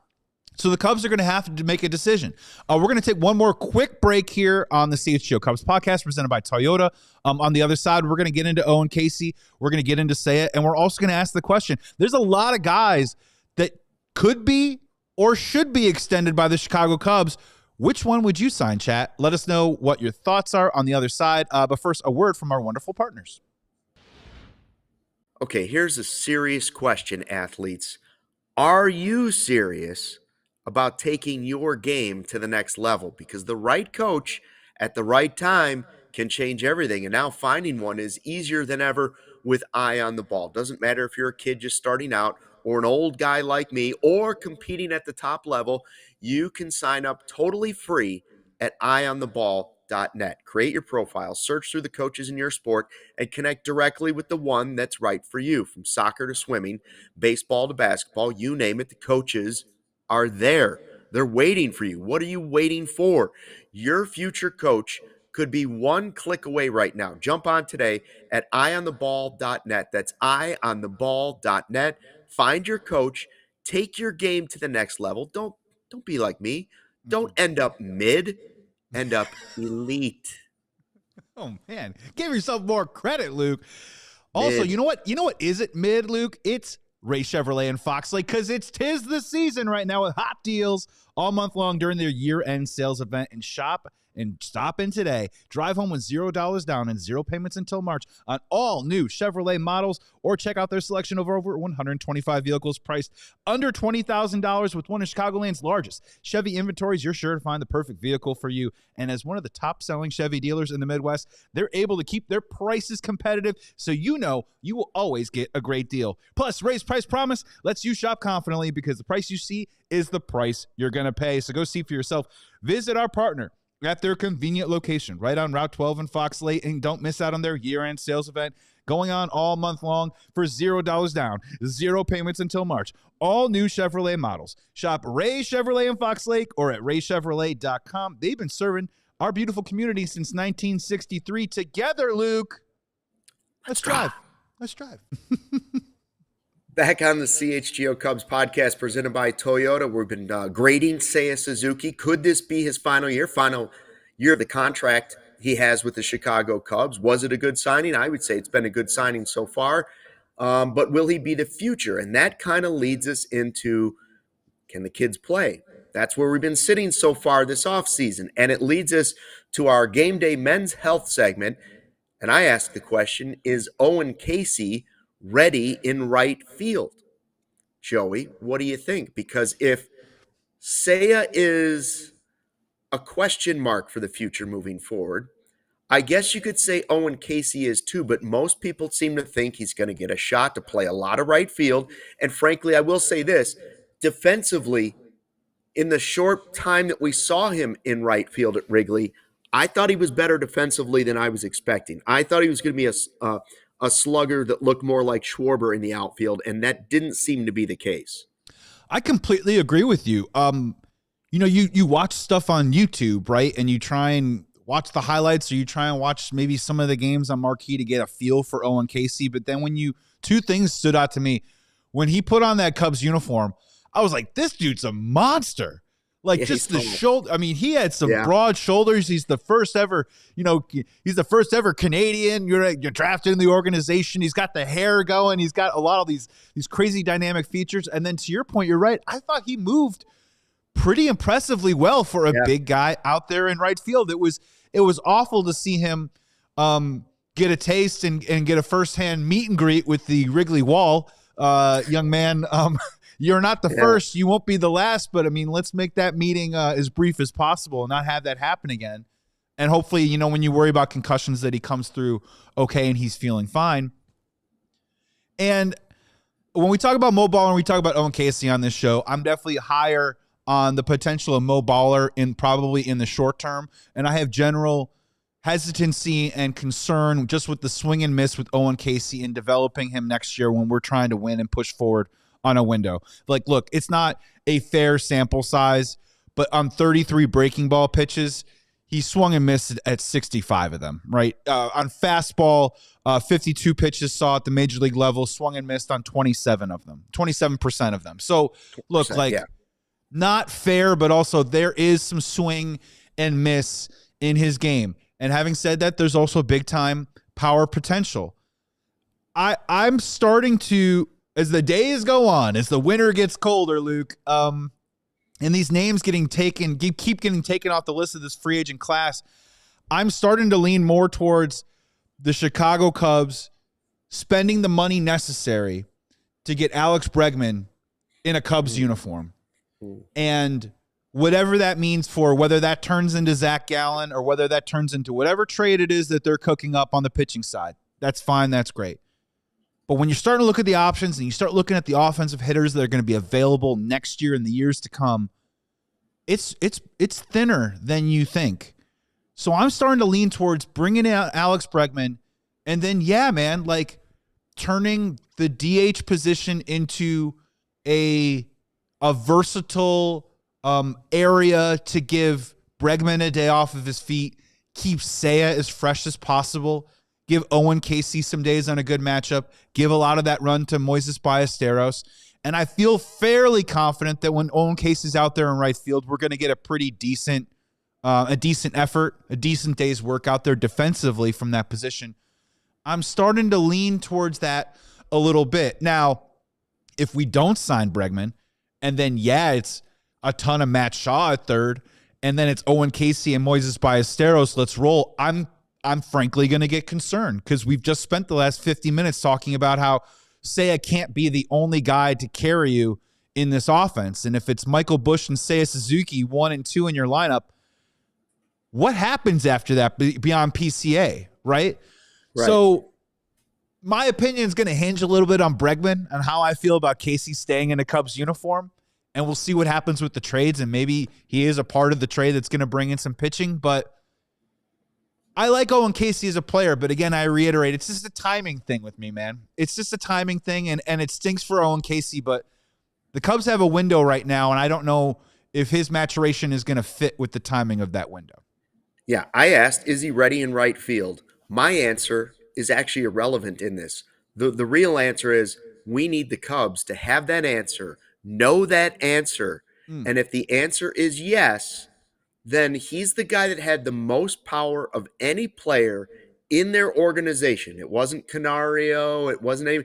So the Cubs are going to have to make a decision. We're going to take one more quick break here on the CHGO Cubs podcast presented by Toyota. On the other side, we're going to get into Owen Caissie. We're going to get into Seiya, and we're also going to ask the question. There's a lot of guys that could be or should be extended by the Chicago Cubs. Which one would you sign, chat? Let us know what your thoughts are on the other side. But first, a word from our wonderful partners. Okay, here's a serious question, athletes. Are you serious about taking your game to the next level? Because the right coach at the right time can change everything. And now finding one is easier than ever with eye on the ball. Doesn't matter if you're a kid just starting out or an old guy like me or competing at the top level, you can sign up totally free at eyeontheball.net. Create your profile, search through the coaches in your sport, and connect directly with the one that's right for you. From soccer to swimming, baseball to basketball, you name it, the coaches are there. They're waiting for you. What are you waiting for? Your future coach could be one click away right now. Jump on today at eyeontheball.net. That's eyeontheball.net. Find your coach. Take your game to the next level. Don't be like me. Don't end up mid. End up elite. Oh, man. Give yourself more credit, Luke. Also, mid. You know what isn't mid, Luke? It's Ray Chevrolet and Fox Lake, because tis the season right now with hot deals all month long during their year-end sales event. And stop in today. Drive home with $0 down and 0 payments until March on all new Chevrolet models, or check out their selection of over 125 vehicles priced under $20,000 with one of Chicagoland's largest Chevy inventories. You're sure to find the perfect vehicle for you. And as one of the top-selling Chevy dealers in the Midwest, they're able to keep their prices competitive, so you know you will always get a great deal. Plus, Ray's Price Promise lets you shop confidently because the price you see is the price you're going to pay. So go see for yourself. Visit our partner at their convenient location right on Route 12 in Fox Lake, and don't miss out on their year-end sales event going on all month long for $0 down, 0 payments until March. All new Chevrolet models. Shop Ray Chevrolet in Fox Lake or at raychevrolet.com. They've been serving our beautiful community since 1963. Together, Luke, let's drive. Let's drive. Back on the CHGO Cubs podcast presented by Toyota. We've been grading Seiya Suzuki. Could this be his final year of the contract he has with the Chicago Cubs? Was it a good signing? I would say it's been a good signing so far. But will he be the future? And that kind of leads us into, can the kids play? That's where we've been sitting so far this offseason. And it leads us to our Game Day Men's Health segment. And I ask the question, is Owen Caissie ready in right field? Joey, what do you think? Because if Seiya is a question mark for the future moving forward, I guess you could say Owen Caissie is too, but most people seem to think he's going to get a shot to play a lot of right field. And frankly, I will say this, defensively, in the short time that we saw him in right field at Wrigley, I thought he was better defensively than I was expecting. I thought he was going to be a slugger that looked more like Schwarber in the outfield, and that didn't seem to be the case. I completely agree with you. You watch stuff on YouTube, right? And you try and watch the highlights, or you try and watch maybe some of the games on Marquee to get a feel for Owen Caissie. But then two things stood out to me. When he put on that Cubs uniform, I was like, this dude's a monster. Like, yeah, just the shoulder. I mean, he had some broad shoulders. He's the first ever, Canadian. You're drafted in the organization. He's got the hair going. He's got a lot of these crazy dynamic features. And then to your point, you're right. I thought he moved pretty impressively well for a big guy out there in right field. It was awful to see him get a taste and get a firsthand meet and greet with the Wrigley Wall, young man. You're not the first. You won't be the last. But, I mean, let's make that meeting as brief as possible and not have that happen again. And hopefully, when you worry about concussions, that he comes through okay and he's feeling fine. And when we talk about Mo Ball and we talk about Owen Caissie on this show, I'm definitely higher on the potential of Mo Baller probably in the short term, and I have general hesitancy and concern just with the swing and miss with Owen Caissie in developing him next year when we're trying to win and push forward on a window. Like, look, it's not a fair sample size, but on 33 breaking ball pitches, he swung and missed at 65 of them, right? On fastball, 52 pitches saw at the major league level, swung and missed on 27 of them, 27% of them. So, look, not fair, but also there is some swing and miss in his game. And having said that, there's also big-time power potential. I'm starting to, as the days go on, as the winter gets colder, Luke, and these names keep getting taken off the list of this free agent class, I'm starting to lean more towards the Chicago Cubs spending the money necessary to get Alex Bregman in a Cubs uniform. And whatever that means for whether that turns into Zach Gallen or whether that turns into whatever trade it is that they're cooking up on the pitching side, that's fine. That's great. But when you're starting to look at the options and you start looking at the offensive hitters that are going to be available next year and the years to come, it's thinner than you think. So I'm starting to lean towards bringing out Alex Bregman and then, turning the DH position into a versatile area to give Bregman a day off of his feet, keep Seiya as fresh as possible, give Owen Caissie some days on a good matchup, give a lot of that run to Moises Ballesteros. And I feel fairly confident that when Owen Caissie's out there in right field, we're going to get a pretty decent effort, a decent day's work out there defensively from that position. I'm starting to lean towards that a little bit. Now, if we don't sign Bregman, and then, it's a ton of Matt Shaw at third, and then it's Owen Caissie and Moises Ballesteros, let's roll. I'm frankly going to get concerned because we've just spent the last 50 minutes talking about how Seiya can't be the only guy to carry you in this offense. And if it's Michael Busch and Seiya Suzuki 1 and 2 in your lineup, what happens after that beyond PCA, right? So my opinion is going to hinge a little bit on Bregman and how I feel about Caissie staying in a Cubs uniform. And we'll see what happens with the trades. And maybe he is a part of the trade that's going to bring in some pitching. But I like Owen Caissie as a player. But again, I reiterate, it's just a timing thing with me, man. It's just a timing thing. And it stinks for Owen Caissie. But the Cubs have a window right now. And I don't know if his maturation is going to fit with the timing of that window. Yeah, I asked, is he ready in right field? My answer is actually irrelevant in this. The real answer is we need the Cubs to have that answer, know that answer, and if the answer is yes, then he's the guy that had the most power of any player in their organization. It wasn't Canario. It wasn't any.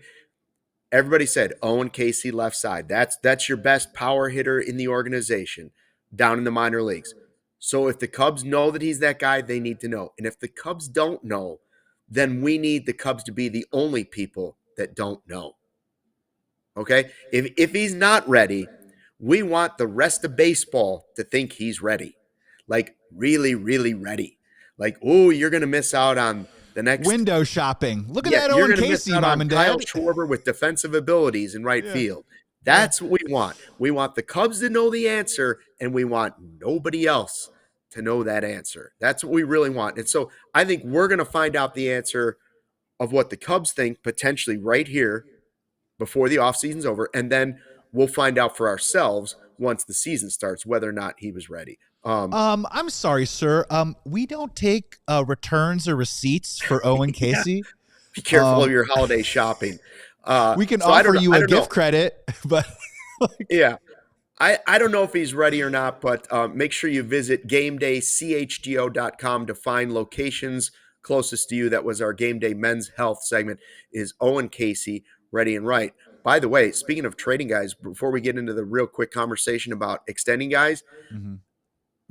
Everybody said Owen Caissie left side. That's your best power hitter in the organization down in the minor leagues. So if the Cubs know that he's that guy, they need to know. And if the Cubs don't know, then we need the Cubs to be the only people that don't know. Okay? If he's not ready, we want the rest of baseball to think he's ready. Like really, really ready. Like, oh, you're going to miss out on the next window shopping. Look at that Owen Caissie, mom and dad. Kyle Schwarber with defensive abilities in right field. That's what we want. We want the Cubs to know the answer, and we want nobody else to know that answer. That's what we really want. And so I think we're going to find out the answer of what the Cubs think potentially right here before the offseason's over, and then we'll find out for ourselves once the season starts whether or not he was ready. I'm sorry, sir. We don't take returns or receipts for Owen Caissie. Be careful of your holiday shopping. We can offer you a gift credit, but I don't know if he's ready or not, but make sure you visit GameDayCHGO.com to find locations closest to you. That was our Game Day Men's Health segment. Is Owen Caissie ready and right? By the way, speaking of trading guys, before we get into the real quick conversation about extending guys,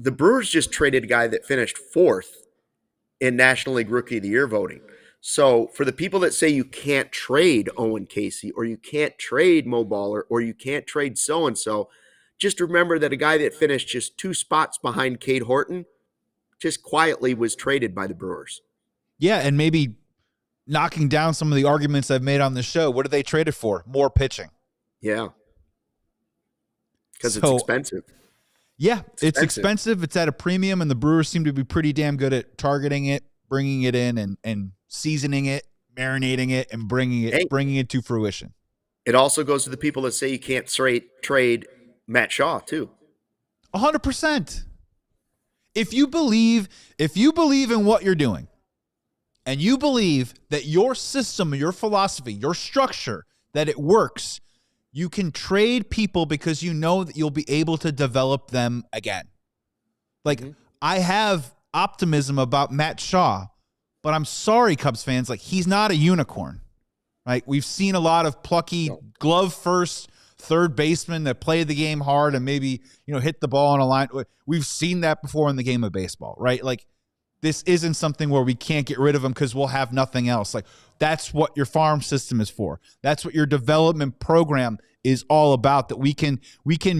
the Brewers just traded a guy that finished 4th in National League Rookie of the Year voting. So for the people that say you can't trade Owen Caissie or you can't trade Mo Baller or you can't trade so-and-so, just remember that a guy that finished just 2 spots behind Cade Horton just quietly was traded by the Brewers. Yeah, and maybe knocking down some of the arguments I've made on the show. What did they trade it for? More pitching. Yeah. Because it's expensive. Yeah, it's expensive. It's at a premium, and the Brewers seem to be pretty damn good at targeting it, bringing it in, and seasoning it, marinating it, and bringing it to fruition. It also goes to the people that say you can't trade Matt Shaw too. 100%. If you believe in what you're doing, and you believe that your system, your philosophy, your structure, that it works, you can trade people because you know that you'll be able to develop them again. Like, I have optimism about Matt Shaw, but I'm sorry, Cubs fans, like, he's not a unicorn. Right? We've seen a lot of plucky glove first third baseman that play the game hard and maybe, hit the ball on a line. We've seen that before in the game of baseball, right? Like, this isn't something where we can't get rid of them because we'll have nothing else. Like, that's what your farm system is for. That's what your development program is all about, that we can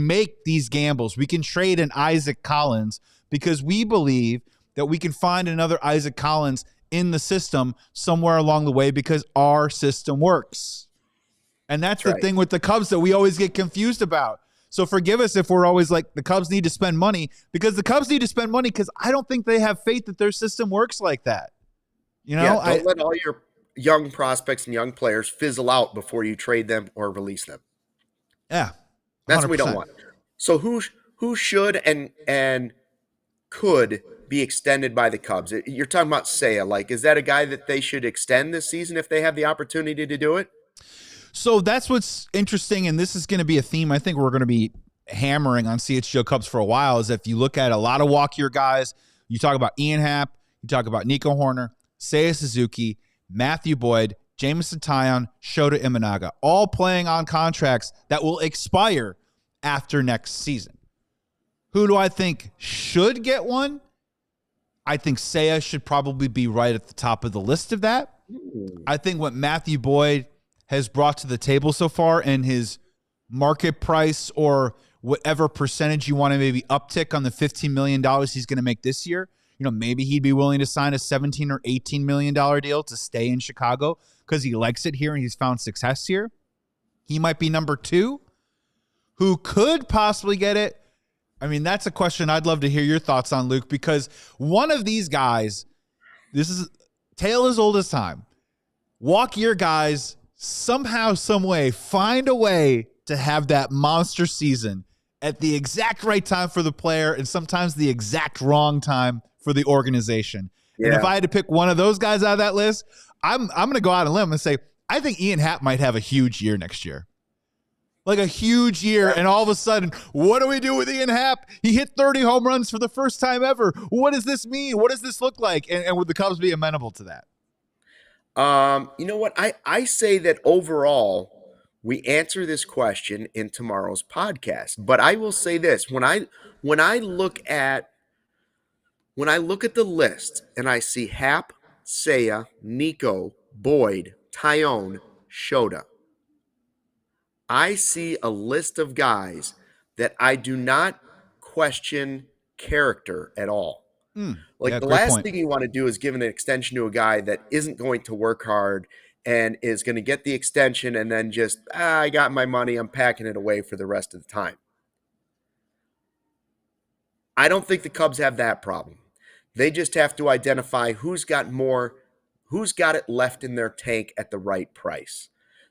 make these gambles. We can trade an Isaac Collins because we believe that we can find another Isaac Collins in the system somewhere along the way because our system works. And that's the thing with the Cubs that we always get confused about. So forgive us if we're always like, the Cubs need to spend money, because the Cubs need to spend money because I don't think they have faith that their system works like that. Don't let all your young prospects and young players fizzle out before you trade them or release them. Yeah. 100%. That's what we don't want. So who should and could be extended by the Cubs? You're talking about Seiya. Like, is that a guy that they should extend this season if they have the opportunity to do it? So that's what's interesting, and this is going to be a theme I think we're going to be hammering on CHGO Cubs for a while, is if you look at a lot of walk-year guys, you talk about Ian Happ, you talk about Nico Horner, Seiya Suzuki, Matthew Boyd, Jameson Taillon, Shota Imanaga, all playing on contracts that will expire after next season. Who do I think should get one? I think Seiya should probably be right at the top of the list of that. I think what Matthew Boyd has brought to the table so far, and his market price or whatever percentage you want to maybe uptick on the $15 million he's going to make this year, maybe he'd be willing to sign a $17 or $18 million deal to stay in Chicago because he likes it here and he's found success here. He might be number two. Who could possibly get it? I mean, that's a question I'd love to hear your thoughts on, Luke, because one of these guys, this is tale as old as time. Walk-year guys somehow, some way, find a way to have that monster season at the exact right time for the player and sometimes the exact wrong time for the organization. Yeah. And if I had to pick one of those guys out of that list, I'm going to go out on a limb and say, I think Ian Happ might have a huge year next year. Like a huge year, and all of a sudden, what do we do with Ian Happ? He hit 30 home runs for the first time ever. What does this mean? What does this look like? And would the Cubs be amenable to that? You know what? I say that overall, we answer this question in tomorrow's podcast. But I will say this: when I look at the list and I see Happ, Seiya, Nico, Boyd, Taillon, Shota, I see a list of guys that I do not question character at all. The last thing you want to do is give an extension to a guy that isn't going to work hard and is going to get the extension and then just, I got my money, I'm packing it away for the rest of the time. I don't think the Cubs have that problem. They just have to identify who's got it left in their tank at the right price.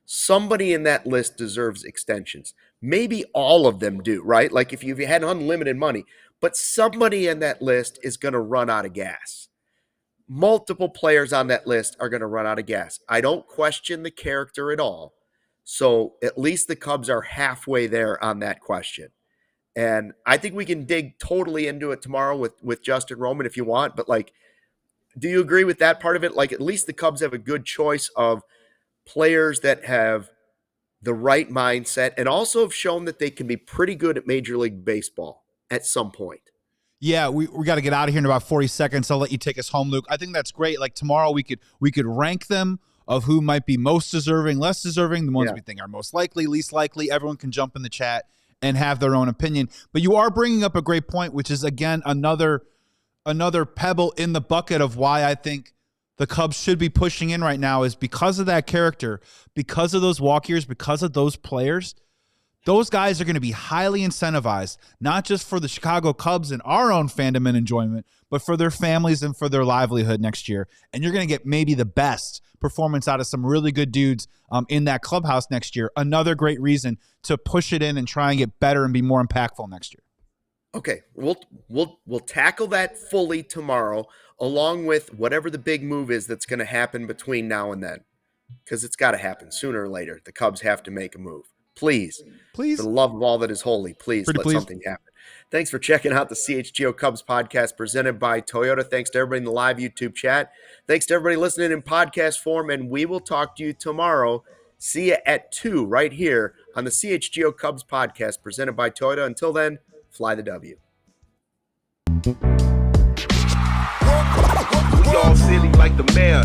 Somebody in that list deserves extensions. Maybe all of them do, right? Like if you had unlimited money, but somebody in that list is going to run out of gas. Multiple players on that list are going to run out of gas. I don't question the character at all. So at least the Cubs are halfway there on that question. And I think we can dig totally into it tomorrow with Justin Roman if you want. But do you agree with that part of it? Like at least the Cubs have a good choice of players that have the right mindset and also have shown that they can be pretty good at Major League Baseball at some point. Yeah, we got to get out of here in about 40 seconds. I'll let you take us home, Luke. I think that's great. Like tomorrow we could rank them of who might be most deserving, less deserving, the ones we think are most likely, least likely. Everyone can jump in the chat and have their own opinion. But you are bringing up a great point, which is, again, another pebble in the bucket of why I think the Cubs should be pushing in right now is because of that character, because of those walk years, because of those players. those guys are going to be highly incentivized, not just for the Chicago Cubs and our own fandom and enjoyment, but for their families and for their livelihood next year. And you're going to get maybe the best performance out of some really good dudes in that clubhouse next year. Another great reason to push it in and try and get better and be more impactful next year. Okay, we'll tackle that fully tomorrow, along with whatever the big move is that's going to happen between now and then, because it's got to happen sooner or later. The Cubs have to make a move. Please, for the love of all that is holy, please something happen. Thanks for checking out the CHGO Cubs podcast presented by Toyota. Thanks to everybody in the live YouTube chat. Thanks to everybody listening in podcast form, and we will talk to you tomorrow. See you at 2 right here on the CHGO Cubs podcast presented by Toyota. Until then, fly the W. We all silly like the mayor.